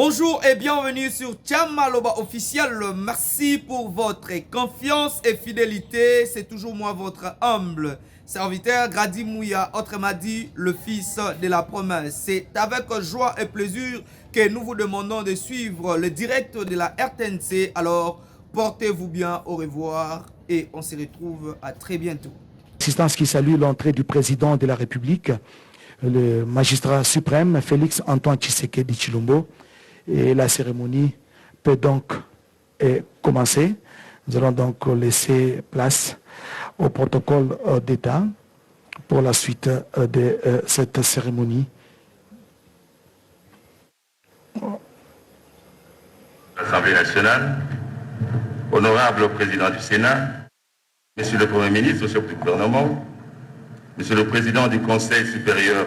Bonjour et bienvenue sur Thiam Maloba officiel. Merci pour votre confiance et fidélité. C'est toujours moi, votre humble serviteur Grady Mouya, autrement dit le fils de la promesse. C'est avec joie et plaisir que nous vous demandons de suivre le direct de la RTNC. Alors, portez-vous bien, au revoir et on se retrouve à très bientôt. Assistance qui salue l'entrée du président de la République, le magistrat suprême Félix Antoine Tshisekedi Tshilombo. Et la cérémonie peut donc commencer. Nous allons donc laisser place au protocole d'État pour la suite de cette cérémonie. L'Assemblée nationale, honorable président du Sénat, Monsieur le Premier ministre, chef du gouvernement, Monsieur le président du Conseil supérieur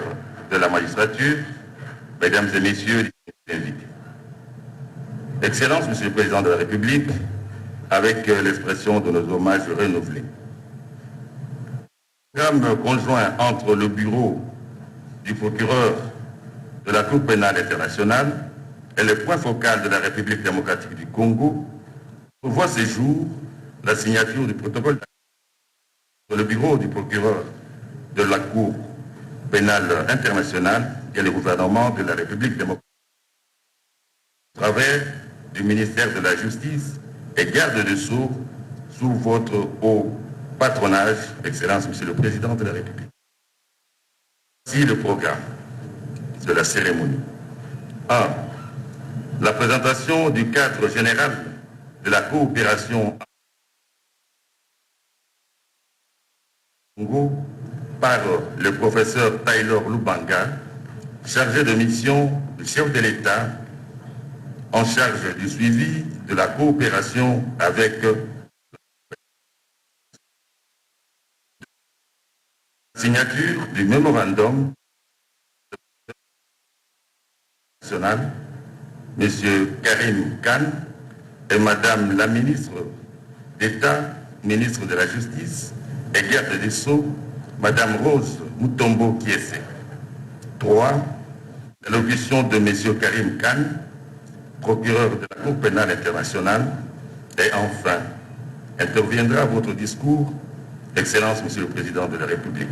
de la magistrature, Mesdames et Messieurs les invités. Excellence, Monsieur le Président de la République, avec l'expression de nos hommages renouvelés. Le programme conjoint entre le bureau du procureur de la Cour pénale internationale et le point focal de la République démocratique du Congo prévoit ces jours la signature du protocole sur le bureau du procureur de la Cour pénale internationale et le gouvernement de la République démocratique au travers du ministère de la Justice et garde des Sceaux sous votre haut patronage, Excellence, Monsieur le Président de la République. Voici le programme de la cérémonie. 1. La présentation du cadre général de la coopération Congo par le professeur Taylor Lubanga, chargé de mission du chef de l'État en charge du suivi de la coopération avec la signature du mémorandum national, M. Karim Khan et Madame la ministre d'État, ministre de la Justice et garde des Sceaux, Madame Rose Mutombo Kiese. 3. L'allocution de M. Karim Khan, procureur de la Cour pénale internationale, et enfin, interviendra votre discours, Excellence, Monsieur le Président de la République.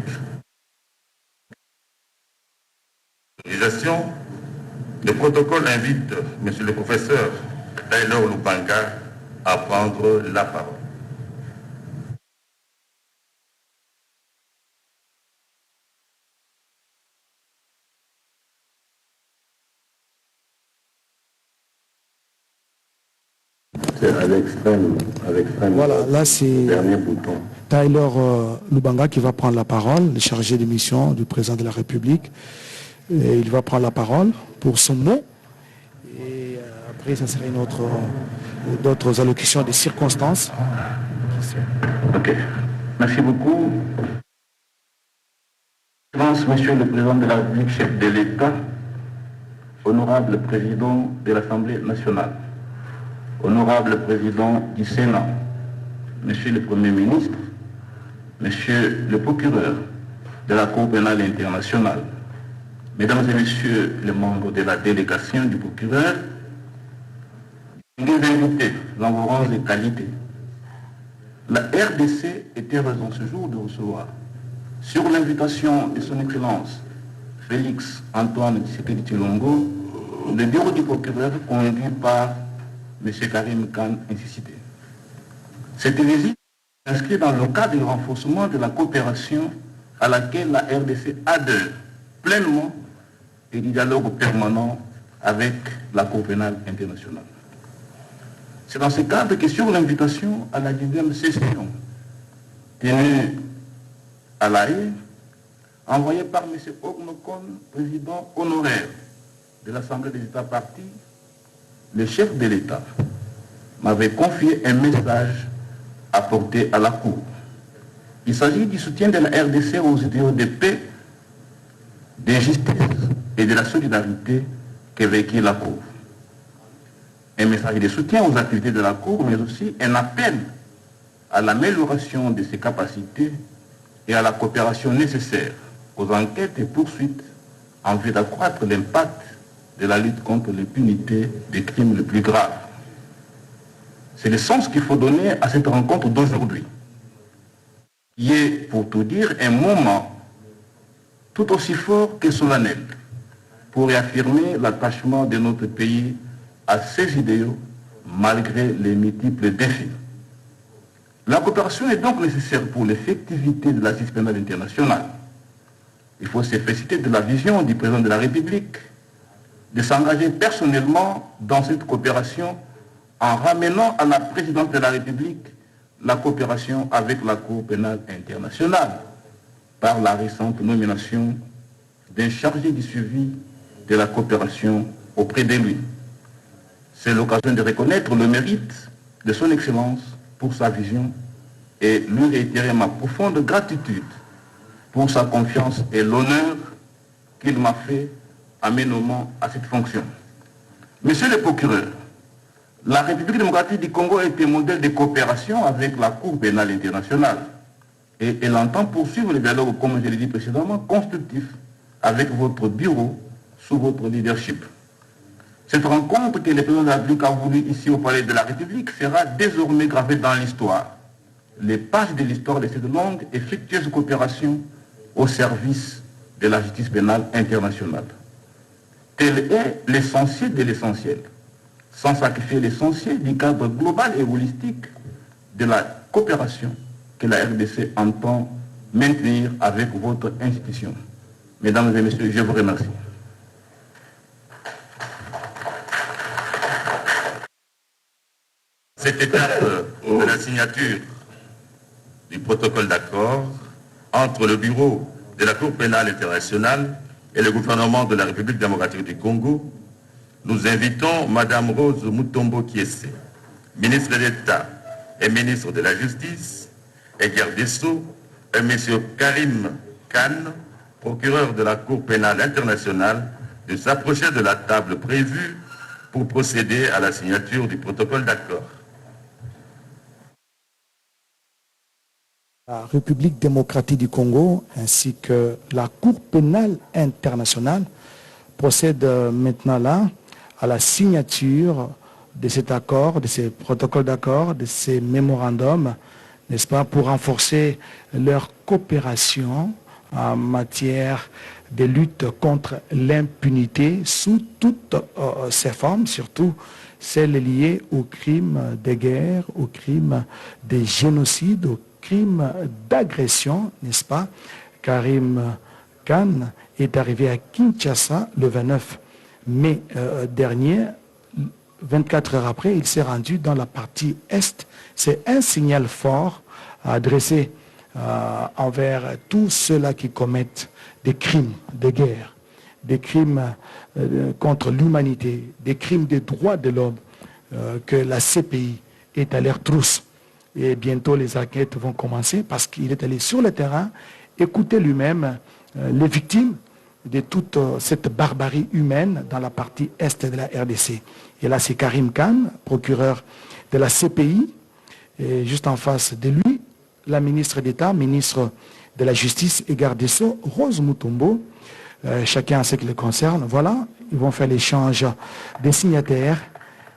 Le protocole invite Monsieur le professeur Taylor Lubanga à prendre la parole. Avec Voilà, là c'est Taylor Lubanga qui va prendre la parole, le chargé de mission du président de la République. Et il va prendre la parole pour son mot. Et après, ça serait d'autres allocutions des circonstances. Ok. Merci beaucoup. Monsieur le Président de la République, chef de l'État, honorable Président de l'Assemblée nationale, honorable Président du Sénat, Monsieur le Premier ministre, Monsieur le procureur de la Cour pénale internationale, Mesdames et Messieurs les membres de la délégation du procureur, les invités dans vos rangs et qualités, la RDC était heureuse en ce jour de recevoir, sur l'invitation de son Excellence Félix Antoine Tshisekedi Tshilombo, le bureau du procureur conduit par M. Karim Khan ainsi cité. Cette visite s'inscrit dans le cadre du renforcement de la coopération à laquelle la RDC adhère pleinement et du dialogue permanent avec la Cour pénale internationale. C'est dans ce cadre que sur l'invitation à la 10e session tenue à La Haye, envoyée par M. Ognokon, président honoraire de l'Assemblée des États partis, le chef de l'État m'avait confié un message apporté à la Cour. Il s'agit du soutien de la RDC aux idéaux de paix, de justice et de la solidarité que véhicule la Cour. Un message de soutien aux activités de la Cour, mais aussi un appel à l'amélioration de ses capacités et à la coopération nécessaire aux enquêtes et poursuites en vue d'accroître l'impact de la lutte contre l'impunité des crimes les plus graves. C'est le sens qu'il faut donner à cette rencontre d'aujourd'hui, qui est, pour tout dire, un moment tout aussi fort que solennel pour réaffirmer l'attachement de notre pays à ses idéaux malgré les multiples défis. La coopération est donc nécessaire pour l'effectivité de la justice pénale internationale. Il faut se féliciter de la vision du président de la République de s'engager personnellement dans cette coopération en ramenant à la présidence de la République la coopération avec la Cour pénale internationale par la récente nomination d'un chargé du suivi de la coopération auprès de lui. C'est l'occasion de reconnaître le mérite de son Excellence pour sa vision et lui réitérer ma profonde gratitude pour sa confiance et l'honneur qu'il m'a fait en me nommant à cette fonction. Monsieur le procureur, la République démocratique du Congo a été modèle de coopération avec la Cour pénale internationale et elle entend poursuivre le dialogue, comme je l'ai dit précédemment, constructif avec votre bureau sous votre leadership. Cette rencontre que le président de la République a voulu ici au Palais de la République sera désormais gravée dans l'histoire. Les pages de l'histoire de cette longue et fructueuse coopération au service de la justice pénale internationale. Tel est l'essentiel de l'essentiel, sans sacrifier l'essentiel du cadre global et holistique de la coopération que la RDC entend maintenir avec votre institution. Mesdames et messieurs, je vous remercie. Cette étape de la signature du protocole d'accord entre le bureau de la Cour pénale internationale et le gouvernement de la République démocratique du Congo, nous invitons Mme Rose Mutombo Kiese, ministre d'État et ministre de la Justice, et garde des Sceaux, et M. Karim Khan, procureur de la Cour pénale internationale, de s'approcher de la table prévue pour procéder à la signature du protocole d'accord. La République démocratique du Congo ainsi que la Cour pénale internationale procèdent maintenant là à la signature de cet accord, de ces protocoles d'accord, de ces mémorandums, n'est-ce pas, pour renforcer leur coopération en matière de lutte contre l'impunité sous toutes ses formes, surtout celles liées aux crimes de guerre, aux crimes de génocide, aux crimes d'agression, n'est-ce pas? Karim Khan est arrivé à Kinshasa le 29 mai dernier. 24 heures après, il s'est rendu dans la partie Est. C'est un signal fort adressé envers tous ceux-là qui commettent des crimes de guerre, des crimes contre l'humanité, des crimes des droits de l'homme, que la CPI est à leur trousse. Et bientôt les enquêtes vont commencer parce qu'il est allé sur le terrain écouter lui-même les victimes de toute cette barbarie humaine dans la partie Est de la RDC. Et là, c'est Karim Khan, procureur de la CPI, et juste en face de lui, la ministre d'État, ministre de la Justice et garde des Sceaux, Rose Mutombo, chacun à ce qui le concerne. Voilà, ils vont faire l'échange des signataires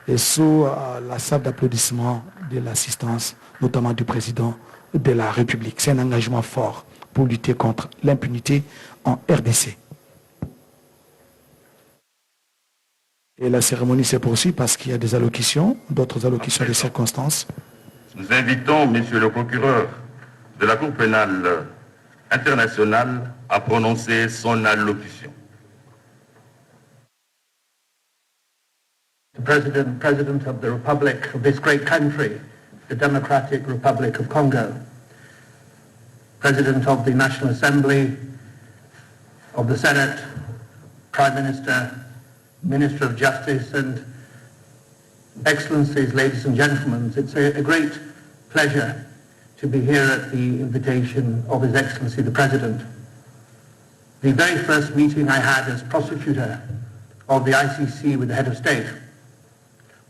et sous la salle d'applaudissement de l'assistance, notamment du président de la République. C'est un engagement fort pour lutter contre l'impunité en RDC. Et la cérémonie se poursuit parce qu'il y a des allocutions, d'autres allocutions de circonstances. Nous invitons Monsieur le procureur de la Cour pénale internationale à prononcer son allocution. The President of the Republic of this great country, the Democratic Republic of Congo, President of the National Assembly, of the Senate, Prime Minister, Minister of Justice, and Excellencies, ladies and gentlemen, it's a great pleasure to be here at the invitation of His Excellency the President. The very first meeting I had as prosecutor of the ICC with the head of state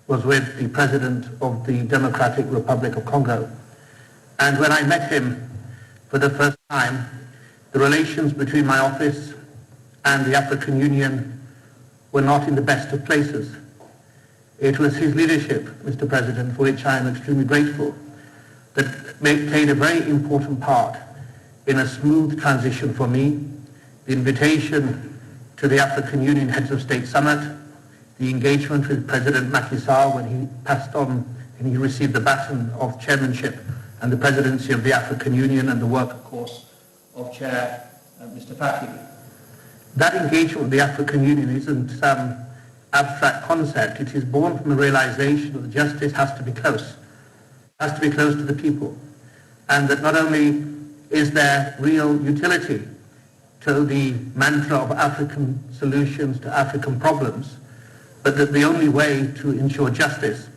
was with the President of the Democratic Republic of Congo. And when I met him for the first time, the relations between my office and the African Union were not in the best of places. It was his leadership, Mr. President, for which I am extremely grateful, that played a very important part in a smooth transition for me. The invitation to the African Union Heads of State Summit, the engagement with President Macky Sall when he passed on and he received the baton of chairmanship and the presidency of the African Union, and the work, of course, of Chair Mr. Faki. That engagement with the African Union isn't some abstract concept. It is born from the realization that justice has to be close to the people, and that not only is there real utility to the mantra of African solutions to African problems, but that the only way to ensure justice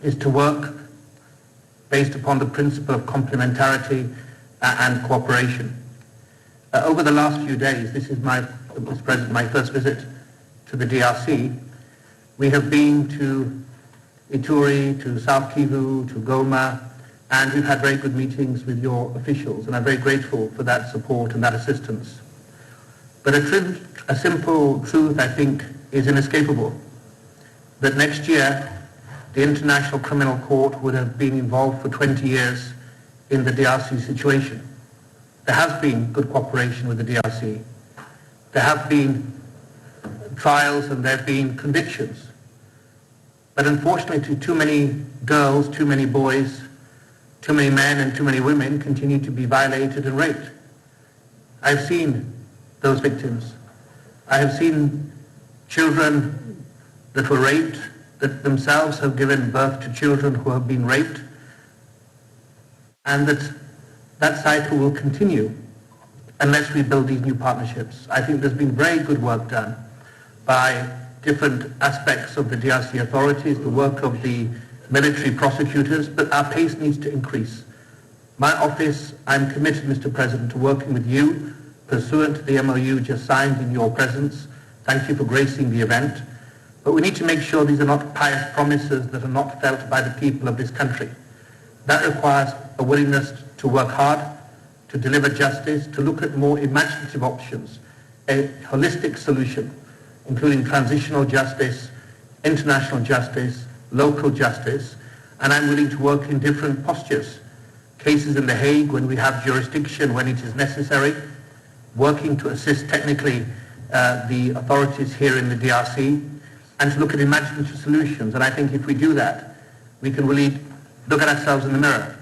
is to work based upon the principle of complementarity and cooperation. Over the last few days, this is Mr. President, my first visit to the DRC. We have been to Ituri, to South Kivu, to Goma, and we've had very good meetings with your officials, and I'm very grateful for that support and that assistance. But a simple truth, I think, is inescapable, that next year the International Criminal Court would have been involved for 20 years in the DRC situation. There has been good cooperation with the DRC. There have been trials and there have been convictions. But unfortunately, too many girls, too many boys, too many men and too many women continue to be violated and raped. I've seen those victims. I have seen children that were raped, that themselves have given birth to children who have been raped, and that cycle will continue unless we build these new partnerships. I think there's been very good work done by different aspects of the DRC authorities, the work of the military prosecutors, but our pace needs to increase. My office, I'm committed, Mr. President, to working with you pursuant to the MOU just signed in your presence. Thank you for gracing the event. But we need to make sure these are not pious promises that are not felt by the people of this country. That requires a willingness to work hard, to deliver justice, to look at more imaginative options, a holistic solution, including transitional justice, international justice, local justice, and I'm willing to work in different postures. Cases in The Hague when we have jurisdiction, when it is necessary, working to assist technically the authorities here in the DRC, and to look at imaginative solutions. And I think if we do that, we can really look at ourselves in the mirror,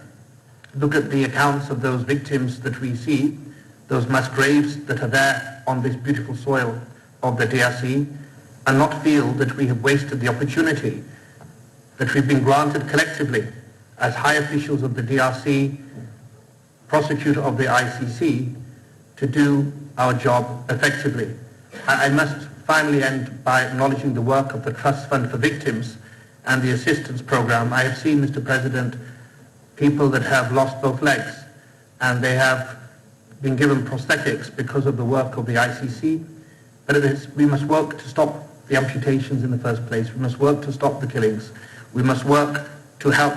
look at the accounts of those victims that we see, those mass graves that are there on this beautiful soil of the DRC, and not feel that we have wasted the opportunity that we've been granted collectively as high officials of the DRC, prosecutor of the ICC, to do our job effectively. I must finally end by acknowledging the work of the Trust Fund for Victims and the assistance program. I have seen, Mr. President, people that have lost both legs, and they have been given prosthetics because of the work of the ICC. But we must work to stop the amputations in the first place. We must work to stop the killings. We must work to help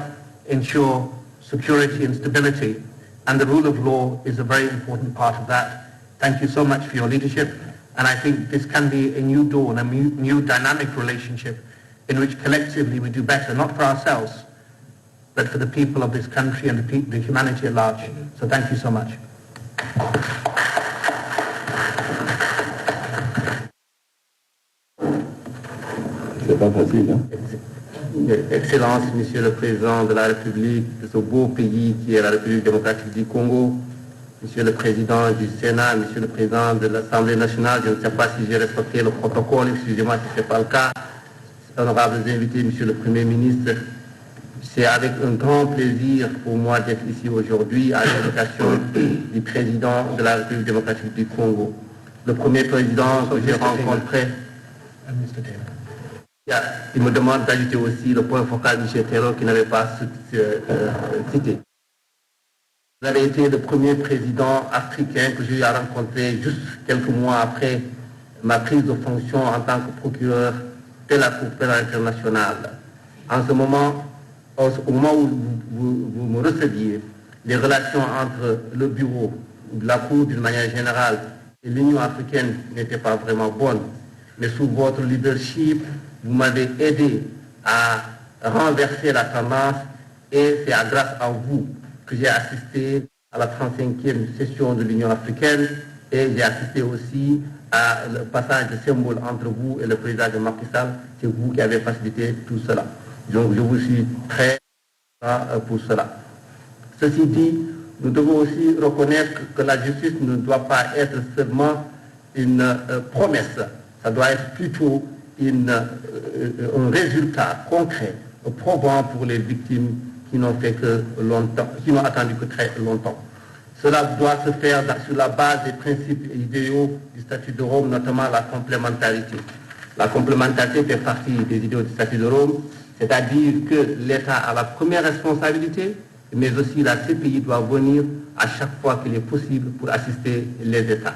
ensure security and stability, and the rule of law is a very important part of that. Thank you so much for your leadership, and I think this can be a new dawn, a new dynamic relationship in which collectively we do better, not for ourselves, but for the people of this country and the humanity at large. So thank you so much. C'est pas facile, hein? Excellences, Monsieur le Président de la République de ce beau pays qui est la République démocratique du Congo, Monsieur le Président du Sénat, Monsieur le Président de l'Assemblée nationale, je ne sais pas si j'ai respecté le protocole, excusez-moi si ce n'est pas le cas, honorables invités, Monsieur le Premier ministre, c'est avec un grand plaisir pour moi d'être ici aujourd'hui à l'invitation du Président de la République démocratique du Congo. Le premier président que j'ai rencontré, il me demande d'ajouter aussi le point focal de M. Taylor qui n'avait pas cité. Vous avez été le premier président africain que j'ai eu à rencontrer juste quelques mois après ma prise de fonction en tant que procureur de la Cour pénale internationale. En ce moment, au moment où vous me receviez, les relations entre le bureau de la Cour d'une manière générale et l'Union africaine n'étaient pas vraiment bonnes. mais sous votre leadership, vous m'avez aidé à renverser la tendance et c'est grâce à vous que j'ai assisté à la 35e session de l'Union africaine et j'ai assisté aussi le passage de symbole entre vous et le président de Macky Sall. C'est vous qui avez facilité tout cela. Donc je vous suis très pour cela. Ceci dit, nous devons aussi reconnaître que la justice ne doit pas être seulement une promesse. Ça doit être plutôt un résultat concret, probant pour les victimes qui n'ont fait que longtemps, qui n'ont attendu que très longtemps. Cela doit se faire sur la base des principes et idéaux du statut de Rome, notamment la complémentarité. La complémentarité fait partie des idéaux du statut de Rome, c'est-à-dire que l'État a la première responsabilité, mais aussi la CPI doit venir à chaque fois qu'il est possible pour assister les États.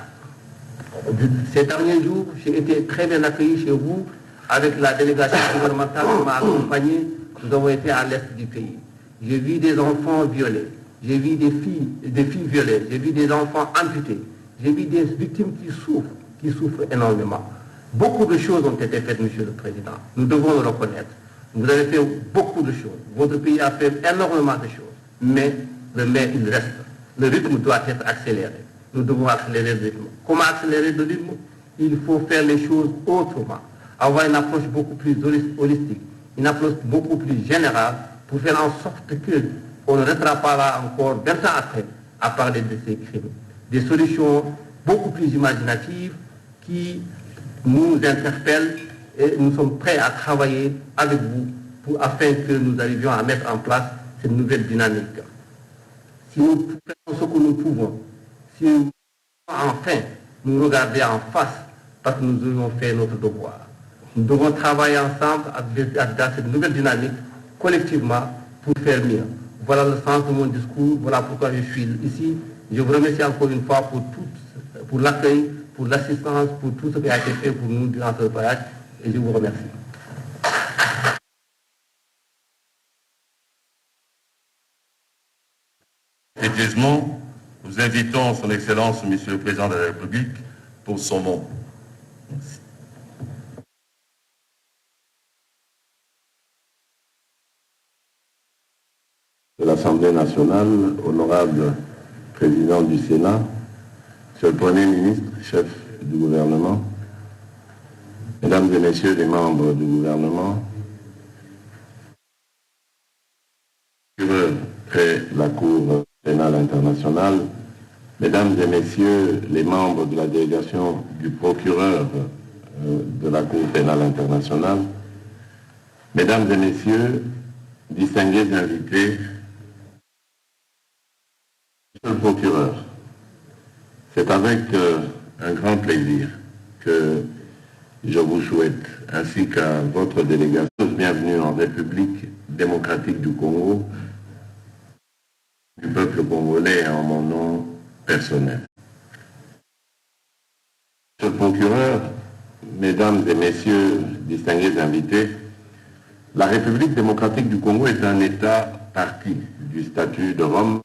Ces derniers jours, j'ai été très bien accueilli chez vous avec la délégation gouvernementale qui m'a accompagné. Nous avons été à l'est du pays. J'ai vu des enfants violés. J'ai vu des filles violées, j'ai vu des enfants amputés, j'ai vu des victimes qui souffrent énormément. Beaucoup de choses ont été faites, Monsieur le Président. Nous devons le reconnaître. Vous avez fait beaucoup de choses. Votre pays a fait énormément de choses. Mais il reste. Le rythme doit être accéléré. Nous devons accélérer le rythme. Comment accélérer le rythme? Il faut faire les choses autrement. Avoir une approche beaucoup plus holistique, une approche beaucoup plus générale pour faire en sorte que on ne restera pas là encore 20 ans après à parler de ces crimes. Des solutions beaucoup plus imaginatives qui nous interpellent et nous sommes prêts à travailler avec vous afin que nous arrivions à mettre en place cette nouvelle dynamique. Si nous faisons ce que nous pouvons, si nous enfin nous regarder en face parce que nous avons fait notre devoir. Nous devons travailler ensemble dans cette nouvelle dynamique collectivement pour faire mieux. Voilà le sens de mon discours, voilà pourquoi je suis ici. Je vous remercie encore une fois pour l'accueil, pour l'assistance, pour tout ce qui a été fait pour nous durant ce voyage et je vous remercie. Effectivement, nous invitons son Excellence, Monsieur le Président de la République, pour son mot. Merci. De l'Assemblée nationale, honorable président du Sénat, Monsieur le Premier ministre, chef du gouvernement, Mesdames et Messieurs les membres du gouvernement, près la Cour pénale internationale, Mesdames et Messieurs les membres de la délégation du procureur de la Cour pénale internationale, Mesdames et Messieurs, distingués invités, Monsieur le procureur, c'est avec un grand plaisir que je vous souhaite, ainsi qu'à votre délégation, bienvenue en République démocratique du Congo, du peuple congolais et en mon nom personnel. Monsieur le procureur, Mesdames et Messieurs, distingués invités, la République démocratique du Congo est un État partie du statut de Rome,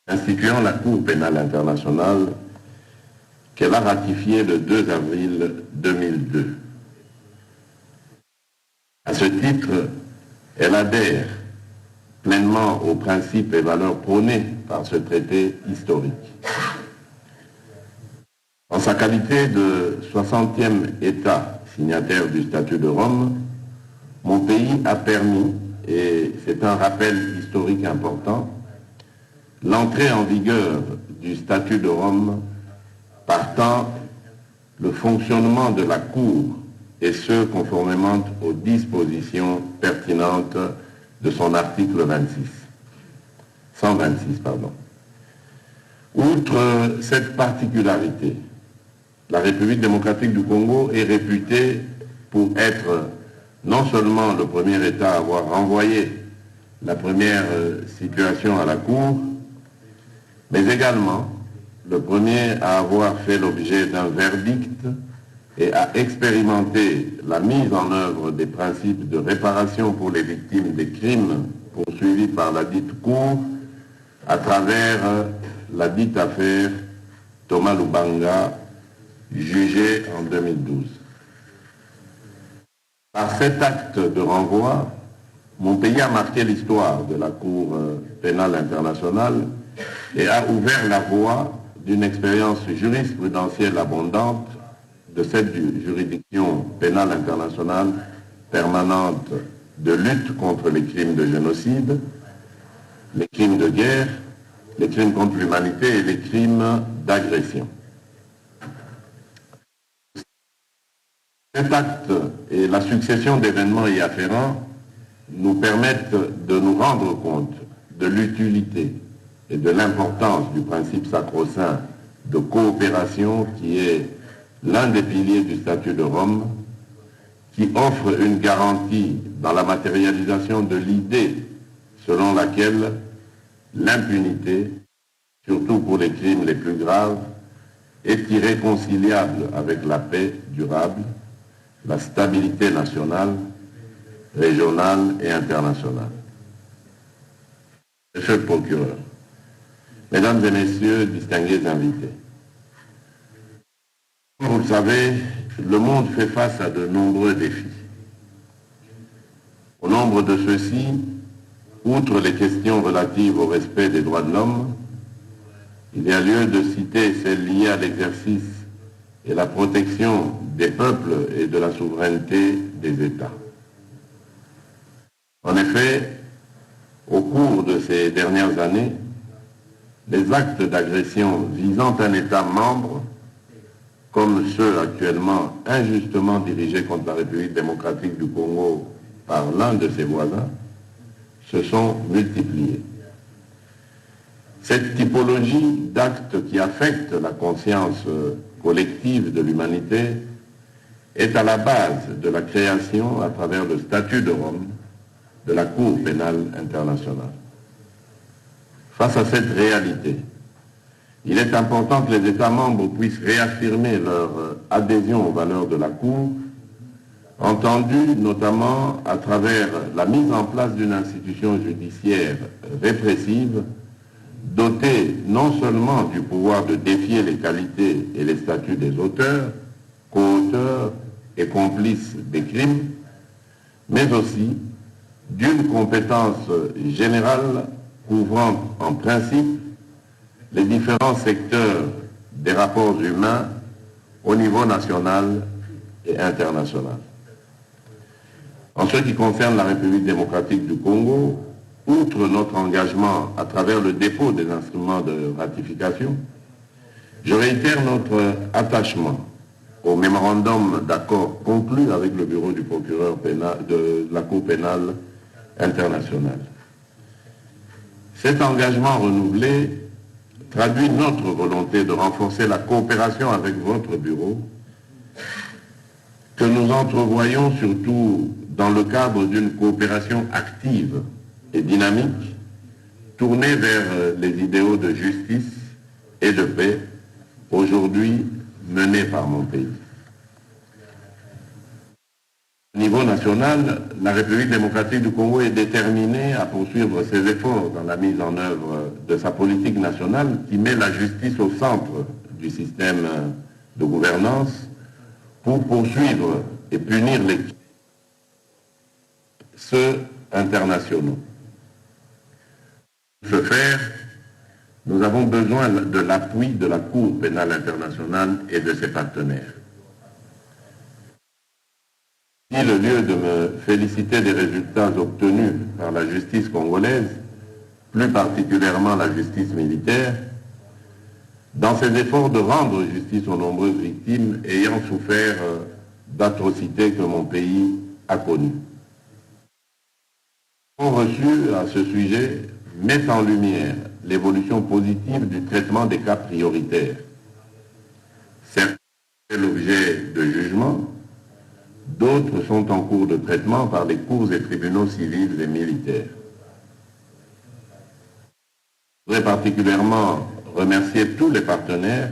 instituant la Cour pénale internationale qu'elle a ratifiée le 2 avril 2002. À ce titre, elle adhère pleinement aux principes et valeurs prônés par ce traité historique. En sa qualité de 60e État signataire du statut de Rome, mon pays a permis, et c'est un rappel historique important, l'entrée en vigueur du statut de Rome partant le fonctionnement de la Cour, et ce conformément aux dispositions pertinentes de son article 126. Outre cette particularité, la République démocratique du Congo est réputée pour être non seulement le premier État à avoir renvoyé la première situation à la Cour, mais également le premier à avoir fait l'objet d'un verdict et à expérimenter la mise en œuvre des principes de réparation pour les victimes des crimes poursuivis par la dite Cour à travers la dite affaire Thomas Lubanga, jugée en 2012. Par cet acte de renvoi, mon pays a marqué l'histoire de la Cour pénale internationale et a ouvert la voie d'une expérience jurisprudentielle abondante de cette juridiction pénale internationale permanente de lutte contre les crimes de génocide, les crimes de guerre, les crimes contre l'humanité et les crimes d'agression. Cet acte et la succession d'événements y afférents nous permettent de nous rendre compte de l'utilité et de l'importance du principe sacro-saint de coopération qui est l'un des piliers du statut de Rome, qui offre une garantie dans la matérialisation de l'idée selon laquelle l'impunité, surtout pour les crimes les plus graves, est irréconciliable avec la paix durable, la stabilité nationale, régionale et internationale. Monsieur le procureur, mesdames et messieurs, distingués invités, comme vous le savez, le monde fait face à de nombreux défis. Au nombre de ceux-ci, outre les questions relatives au respect des droits de l'homme, il y a lieu de citer celles liées à l'exercice et la protection des peuples et de la souveraineté des États. En effet, au cours de ces dernières années, les actes d'agression visant un État membre, comme ceux actuellement injustement dirigés contre la République démocratique du Congo par l'un de ses voisins, se sont multipliés. Cette typologie d'actes qui affectent la conscience collective de l'humanité est à la base de la création, à travers le statut de Rome, de la Cour pénale internationale. Face à cette réalité, il est important que les États membres puissent réaffirmer leur adhésion aux valeurs de la Cour, entendues notamment à travers la mise en place d'une institution judiciaire répressive, dotée non seulement du pouvoir de défier les qualités et les statuts des auteurs, co-auteurs et complices des crimes, mais aussi d'une compétence générale couvrant en principe les différents secteurs des rapports humains au niveau national et international. En ce qui concerne la République démocratique du Congo, outre notre engagement à travers le dépôt des instruments de ratification, je réitère notre attachement au mémorandum d'accord conclu avec le bureau du procureur pénal de la Cour pénale internationale. Cet engagement renouvelé traduit notre volonté de renforcer la coopération avec votre bureau, que nous entrevoyons surtout dans le cadre d'une coopération active et dynamique, tournée vers les idéaux de justice et de paix, aujourd'hui menés par mon pays. Au niveau national, la République démocratique du Congo est déterminée à poursuivre ses efforts dans la mise en œuvre de sa politique nationale qui met la justice au centre du système de gouvernance pour poursuivre et punir les crimes, ceux internationaux. Pour ce faire, nous avons besoin de l'appui de la Cour pénale internationale et de ses partenaires. C'est le lieu de me féliciter des résultats obtenus par la justice congolaise, plus particulièrement la justice militaire, dans ses efforts de rendre justice aux nombreuses victimes ayant souffert d'atrocités que mon pays a connues. Les reçus à ce sujet mettent en lumière l'évolution positive du traitement des cas prioritaires. Certains font l'objet de jugements, d'autres sont en cours de traitement par les cours et tribunaux civils et militaires. Je voudrais particulièrement remercier tous les partenaires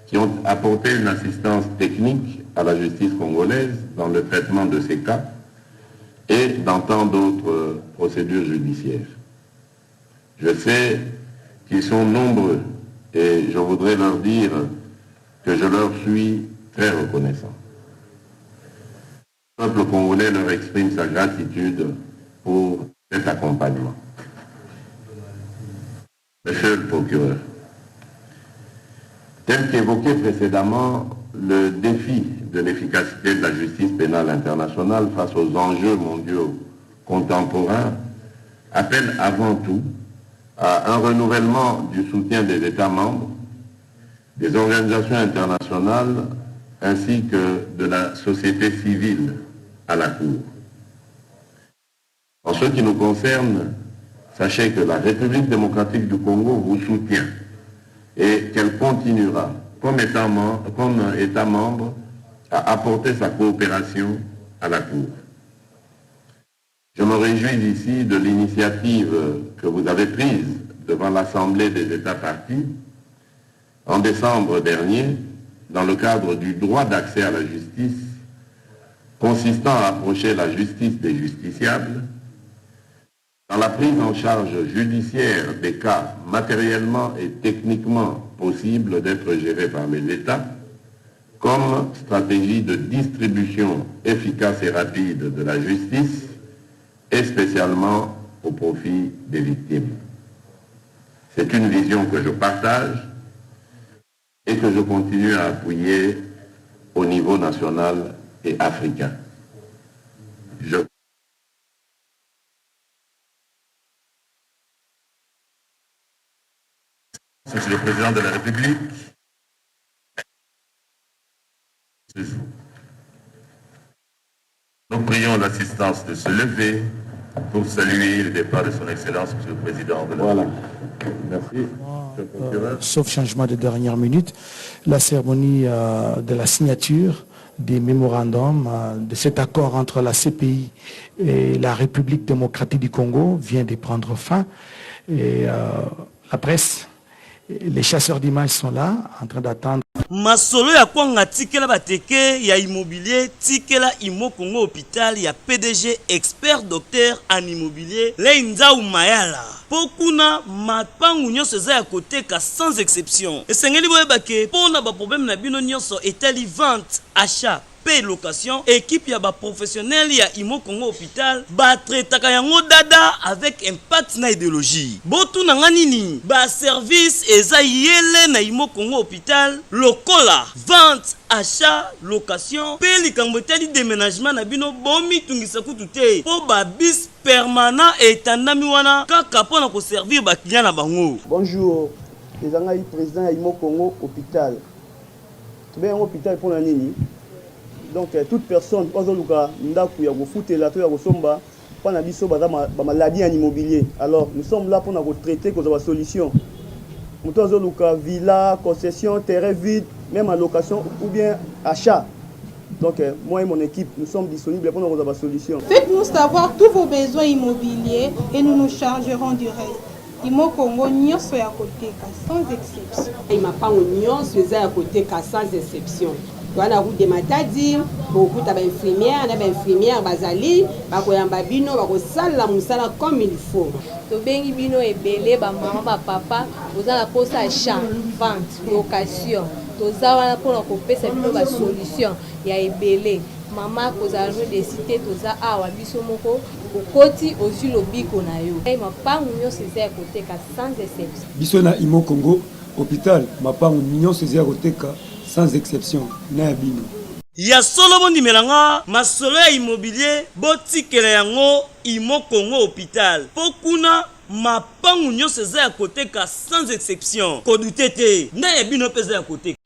qui ont apporté une assistance technique à la justice congolaise dans le traitement de ces cas et dans tant d'autres procédures judiciaires. Je sais qu'ils sont nombreux et je voudrais leur dire que je leur suis très reconnaissant. Le peuple congolais leur exprime sa gratitude pour cet accompagnement. Monsieur le procureur, tel qu'évoqué précédemment, le défi de l'efficacité de la justice pénale internationale face aux enjeux mondiaux contemporains appelle avant tout à un renouvellement du soutien des États membres, des organisations internationales ainsi que de la société civile à la Cour. En ce qui nous concerne, sachez que la République démocratique du Congo vous soutient et qu'elle continuera, comme État membre, à apporter sa coopération à la Cour. Je me réjouis ici de l'initiative que vous avez prise devant l'Assemblée des États partis en décembre dernier, dans le cadre du droit d'accès à la justice, consistant à approcher la justice des justiciables, dans la prise en charge judiciaire des cas matériellement et techniquement possibles d'être gérés par les États, comme stratégie de distribution efficace et rapide de la justice, et spécialement au profit des victimes. C'est une vision que je partage et que je continue à appuyer au niveau national et africain. Monsieur le Président de la République, nous prions l'assistance de se lever pour saluer le départ de son Excellence, Monsieur le Président de la République. Merci. Sauf changement de dernière minute, la cérémonie de la signature des mémorandums de cet accord entre la CPI et la République démocratique du Congo vient de prendre fin. Et la presse, les chasseurs d'images sont là, en train d'attendre. Masolo ya kwanga tikela bateke ya immobilier tikela Imo Congo hôpital ya PDG expert docteur en immobilier Leinzau Mayala. Pokuna mapangu nyonso eza ya koteka sans exception. Esengeli boyebake pona ba problème na bino nyonso etali vente, achat, paie location, équipe ya ba professionnel ya Imo Congo hôpital ba traitaka yango dada avec impact na idéologie. Botu na nganini ba service eza yele na Imo Congo hôpital lokola vente, achat, location, paie likambo etali déménagement na bino bomi tungisa kutu te po ba bis permanent etandami wana kaka pona ko servir ba client na bango. Bonjour, les angai président ya Imo Congo hôpital. Tube yango hôpital pona nini? Donc toute personne ozoluka ndaku ya kofutela to ya kosomba pana biso baza ba maladie en immobilier. Alors nous sommes là pour na traiter cause ba solution. Muto ozoluka villa, concession, terrain vide, même en location ou bien achat. Donc moi et mon équipe, nous sommes disponibles pour nous avoir des solutions. Faites-nous savoir tous vos besoins immobiliers et nous nous chargerons du reste. Imo Congo nyonso ya koteka sans exception. Imapango nyonso eza ya koteka sans exception. Wana route de Matadi, beaucoup d'infirmières, infirmières bazali, bakoyamba bino, bakosala musala comme il faut. Tobengi bino ebele ba maman ba papa, ozala posa achat, vente, location. Toza wana pona kopesa bino ba solution ya ebele. Mama kozala de cité toza awa biso moko okoti ozu lobiko na yo. Mapangu nyonso eza ya koteka sans exception. Biso na Imo Congo hôpital, mapangu nyonso eza ya koteka sans exception na bino. Ya solo bondi melanga masolo ya immobilier botikela yango Imo Congo hôpital. Pokuna mapangu nyonso eza ya koteka sans exception. Kodutete na ya bino peza ya koteka.